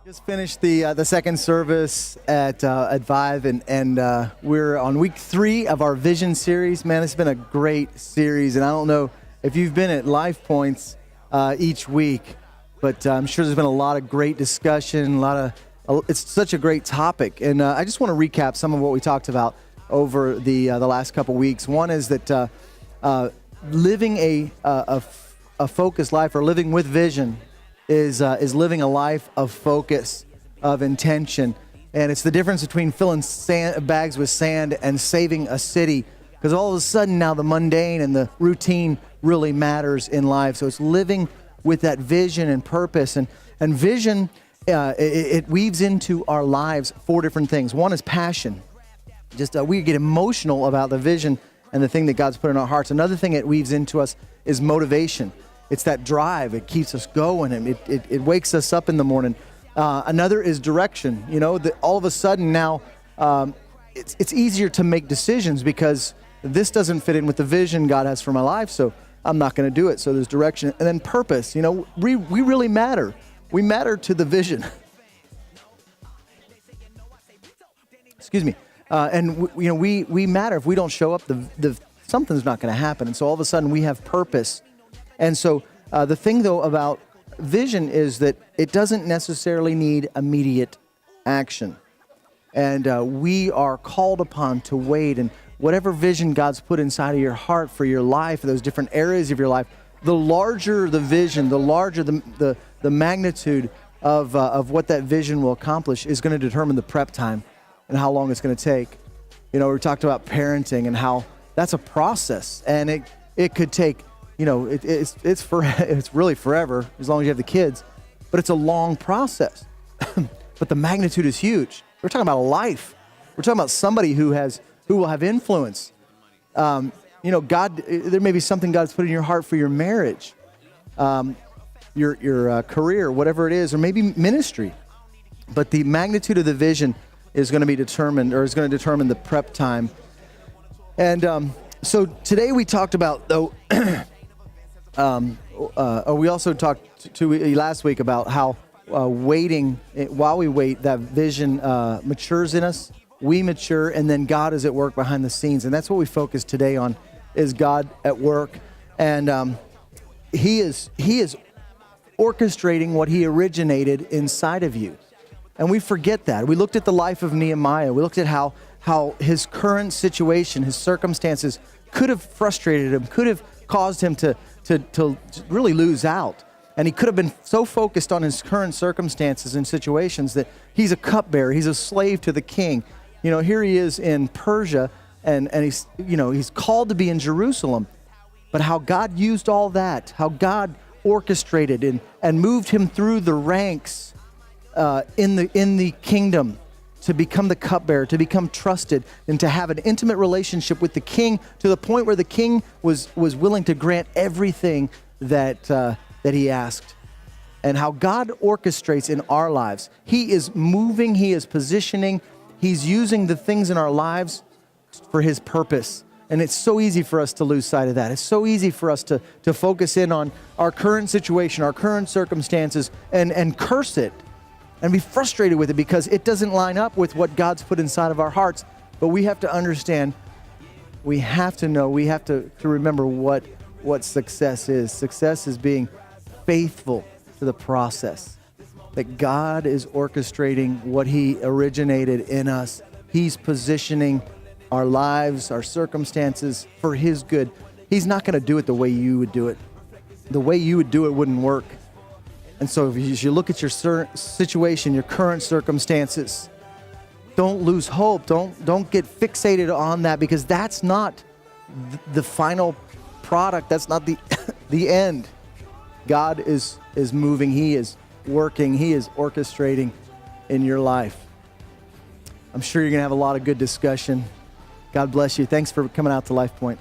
Just finished the second service at Vive, and we're on week 3 of our Vision series. Man, it's been a great series, and I don't know if you've been at Life Points each week, but I'm sure there's been a lot of great discussion, it's such a great topic, and I just want to recap some of what we talked about over the last couple weeks. One is that living a focused life, or living with vision, is living a life of focus, of intention. And it's the difference between filling bags with sand and saving a city, because all of a sudden now the mundane and the routine really matters in life. So it's living with that vision and purpose. And vision, it weaves into our lives 4 different things. One is passion. We get emotional about the vision and the thing that God's put in our hearts. Another thing it weaves into us is motivation. It's that drive. It keeps us going, and it wakes us up in the morning. Another is direction. You know, that all of a sudden now it's easier to make decisions because this doesn't fit in with the vision God has for my life, so I'm not going to do it. So there's direction. And then purpose. You know, we really matter. We matter to the vision. Excuse me. We matter. If we don't show up, something's not going to happen. And so all of a sudden we have purpose. And so the thing, though, about vision is that it doesn't necessarily need immediate action. And we are called upon to wait. And whatever vision God's put inside of your heart for your life, those different areas of your life, the larger the vision, the larger the magnitude of what that vision will accomplish is going to determine the prep time and how long it's going to take. You know, we talked about parenting and how that's a process. And it could take, you know, it's really forever as long as you have the kids, but it's a long process. But the magnitude is huge. We're talking about a life. We're talking about somebody who will have influence. You know, there may be something God's put in your heart for your marriage, your career, whatever it is, or maybe ministry. But the magnitude of the vision is going to be determined, or is going to determine the prep time. And so today we talked about, though. We also talked last week about how waiting, while we wait, that vision matures in us. We mature, and then God is at work behind the scenes. And that's what we focus today on, is God at work. And He is orchestrating what He originated inside of you. And we forget that. We looked at the life of Nehemiah. We looked at how his current situation, his circumstances could have frustrated him, could have caused him to really lose out. And he could have been so focused on his current circumstances and situations that he's a cupbearer, he's a slave to the king. You know, here he is in Persia, and he's called to be in Jerusalem. But how God used all that, how God orchestrated and moved him through the ranks in the kingdom to become the cupbearer, to become trusted, and to have an intimate relationship with the king, to the point where the king was willing to grant everything that he asked. And how God orchestrates in our lives. He is moving, He is positioning, He's using the things in our lives for His purpose. And it's so easy for us to lose sight of that. It's so easy for us to focus in on our current situation, our current circumstances, and curse it and be frustrated with it because it doesn't line up with what God's put inside of our hearts. But we have to understand, we have to know, we have to remember what success is. Success is being faithful to the process. That God is orchestrating what He originated in us. He's positioning our lives, our circumstances for His good. He's not going to do it the way you would do it. The way you would do it wouldn't work. And so as you look at your situation, your current circumstances, don't lose hope. Don't get fixated on that, because that's not the final product. That's not the end. God is moving. He is working. He is orchestrating in your life. I'm sure you're going to have a lot of good discussion. God bless you. Thanks for coming out to Life Point.